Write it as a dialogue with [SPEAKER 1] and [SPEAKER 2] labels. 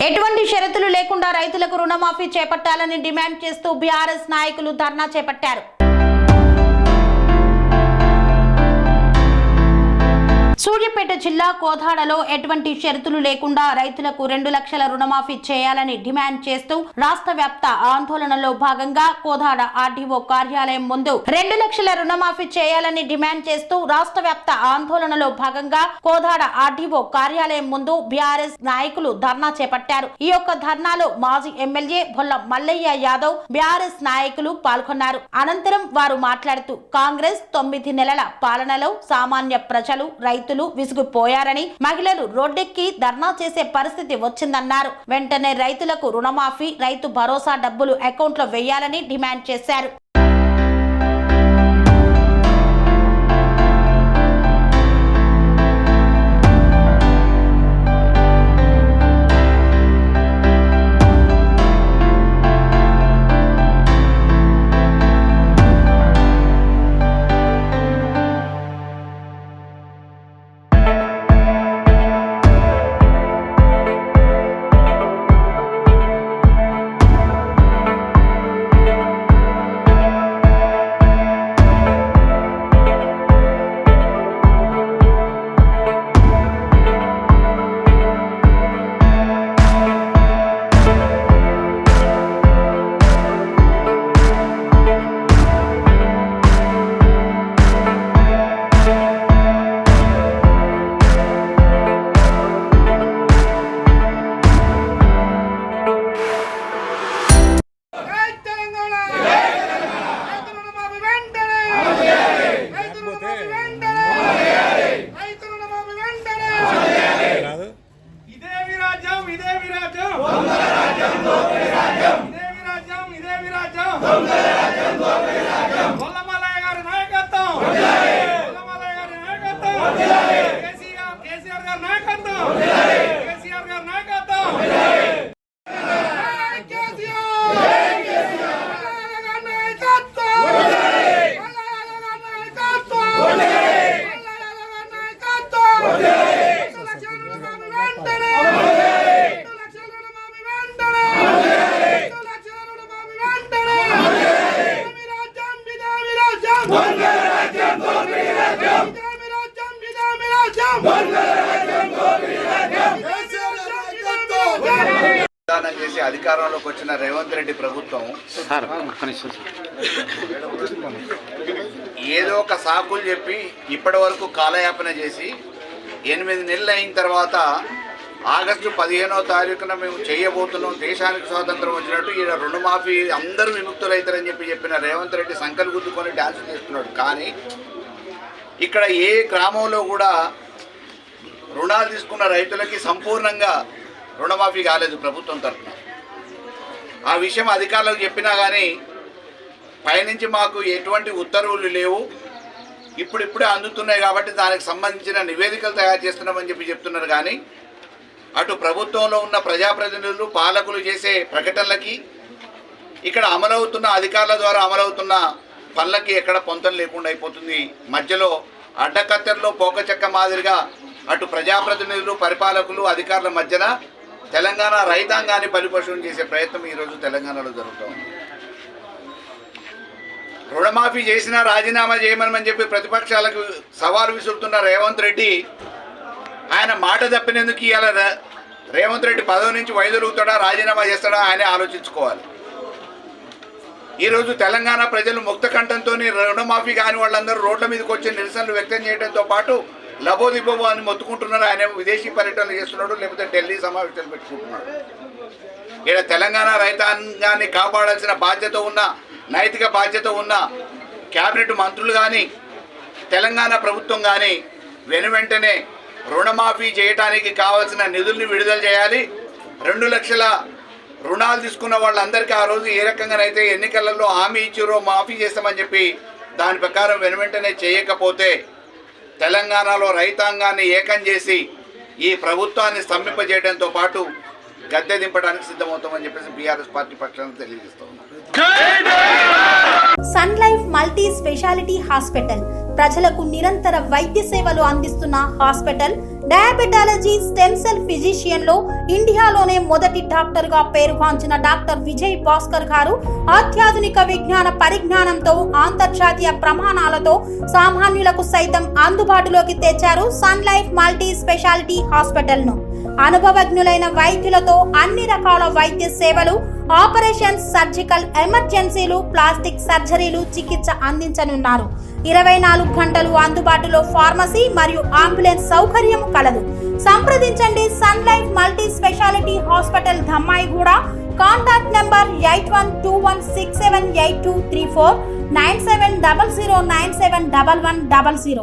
[SPEAKER 1] ఎటువంటి షరతులు లేకుండా రైతులకు రుణమాఫీ చేపట్టాలని డిమాండ్ చేస్తూ బీఆర్ఎస్ నాయకులు ధర్నా చేపట్టారు. సూర్యాపేట జిల్లా కోదాడలో ఎటువంటి షరతులు లేకుండా రైతులకు 2 లక్షల రుణమాఫీ చేయాలని డిమాండ్ చేస్తూ రాష్ట్ర వ్యాప్త ఆందోళనలో భాగంగా కోదాడ ఆర్డీఓ కార్యాలయం ముందు 2 లక్షల రుణమాఫీ చేయాలని డిమాండ్ చేస్తూ రాష్ట్ర వ్యాప్త ఆందోళనలో భాగంగా కోదాడ ఆర్డీఓ కార్యాలయం ముందు బీఆర్ఎస్ నాయకులు ధర్నా చేపట్టారు. ఈ యొక్క ధర్నాలో మాజీ ఎమ్మెల్యే బొల్ల మల్లయ్య యాదవ్ బీఆర్ఎస్ నాయకులు పాల్గొన్నారు. అనంతరం వారు మాట్లాడుతూ కాంగ్రెస్ 9 నెలల పాలనలో సామాన్య ప్రజలు రైతులు విసుగుపోయారని, మహిళలు రోడ్డెక్కి ధర్నా చేసే పరిస్థితి వచ్చిందన్నారు. వెంటనే రైతులకు రుణమాఫీ, రైతు భరోసా డబ్బులు అకౌంట్లో వేయాలని డిమాండ్ చేశారు.
[SPEAKER 2] చేసి అధికారంలోకి వచ్చిన రేవంత్ రెడ్డి ప్రభుత్వం ఏదో ఒక సాకులు చెప్పి ఇప్పటి వరకు కాలయాపన చేసి 8 నెలలు అయిన తర్వాత ఆగస్టు 15వ తారీఖున మేము చేయబోతున్నాం, దేశానికి స్వాతంత్రం వచ్చినట్టు ఈ రుణమాఫీ అందరూ విముక్తులైతారని చెప్పిన రేవంత్ రెడ్డి సంకలు గుద్దుకొని డ్యాన్స్ చేస్తున్నాడు. కానీ ఇక్కడ ఏ గ్రామంలో కూడా రుణాలు తీసుకున్న రైతులకి సంపూర్ణంగా రుణమాఫీ కాలేదు ప్రభుత్వం తరఫున. ఆ విషయం అధికారులకు చెప్పినా కానీ పైనుంచి మాకు ఎటువంటి ఉత్తర్వులు లేవు, ఇప్పుడిప్పుడే అందుతున్నాయి కాబట్టి దానికి సంబంధించిన నివేదికలు తయారు చేస్తున్నామని చెప్తున్నారు. కానీ అటు ప్రభుత్వంలో ఉన్న ప్రజాప్రతినిధులు పాలకులు చేసే ప్రకటనలకి ఇక్కడ అమలవుతున్న అధికారుల ద్వారా అమలవుతున్న పనులకి ఎక్కడ పొంతం లేకుండా అయిపోతుంది. మధ్యలో అడ్డకత్తెరలో పోకచెక్క మాదిరిగా అటు ప్రజాప్రతినిధులు, పరిపాలకులు, అధికారుల మధ్యన తెలంగాణ రైతాంగాన్ని బలిపశువుని చేసే ప్రయత్నం ఈరోజు తెలంగాణలో జరుగుతోంది. రుణమాఫీ చేసినా రాజీనామా చేయమని చెప్పి ప్రతిపక్షాలకు సవాలు విసురుతున్న రేవంత్ రెడ్డి ఆయన మాట తప్పినందుకు ఇవాళ రేవంత్ రెడ్డి పదవి నుంచి వైదొలుగుతాడా, రాజీనామా చేస్తాడా ఆయనే ఆలోచించుకోవాలి. ఈరోజు తెలంగాణ ప్రజలు ముక్త కంఠంతో రుణమాఫీ కాని వాళ్ళందరూ రోడ్ల మీదకి వచ్చి నిరసనలు వ్యక్తం చేయడంతో పాటు లబోదిబోబో అని మొత్తుకుంటున్నారు. ఆయన విదేశీ పర్యటనలు చేస్తున్నాడు, లేకపోతే ఢిల్లీ సమావేశాలు పెట్టుకుంటున్నాడు. ఇక్కడ తెలంగాణ రైతాంగాన్ని కాపాడాల్సిన బాధ్యత ఉన్న, నైతిక బాధ్యత ఉన్న క్యాబినెట్ మంత్రులు కానీ తెలంగాణ ప్రభుత్వం కానీ వెనువెంటనే రుణమాఫీ చేయడానికి కావాల్సిన నిధుల్ని విడుదల చేయాలి. 2 లక్షల రుణాలు తీసుకున్న వాళ్ళందరికీ ఆ రోజు ఏ రకంగానైతే ఎన్నికలలో హామీ ఇచ్చారో మాఫీ చేస్తామని చెప్పి దాని ప్రకారం వెనువెంటనే చేయకపోతే తెలంగాణలో రైతాంగాన్ని ఏకం చేసి ఈ ప్రభుత్వాన్ని స్తంభింపజేయడంతో పాటు గద్దె దింపడానికి సిద్ధమవుతామని చెప్పేసి బీఆర్ఎస్ పార్టీ పక్షాన తెలియజేస్తా ఉన్నాం.
[SPEAKER 1] Sun Life Multi Speciality Hospital ప్రజలకు నిరంతర వైద్య సేవలు అందిస్తున్న hospital diabetology stem cell physician లో ఇండియాలోనే మొదటి డాక్టర్ గా పేరుగాంచిన డాక్టర్ విజయ్ భాస్కర్ గారు అత్యాధునిక విజ్ఞాన పరిజ్ఞానంతో అంతర్జాతీయ ప్రమాణాలతో సామాన్యులకు సైతం అందుబాటులోకి తెచ్చారు Sun Life Multi Speciality Hospital ను. అనుభవజ్ఞులైన వైద్యులతో అన్ని రకాల వైద్య సేవలు, ఆపరేషన్స్, సర్జికల్ ఎమర్జెన్సీలు, ప్లాస్టిక్ సర్జరీలు, చికిత్స అందించనున్నారు. 24 గంటలు అందుబాటులో ఫార్మసీ మరియు అంబులెన్స్ సౌకర్యం కలదు. సంప్రదించండి Sun Life Multi Speciality Hospital, Dammaiguda. Contact number 8121678234 9700971100.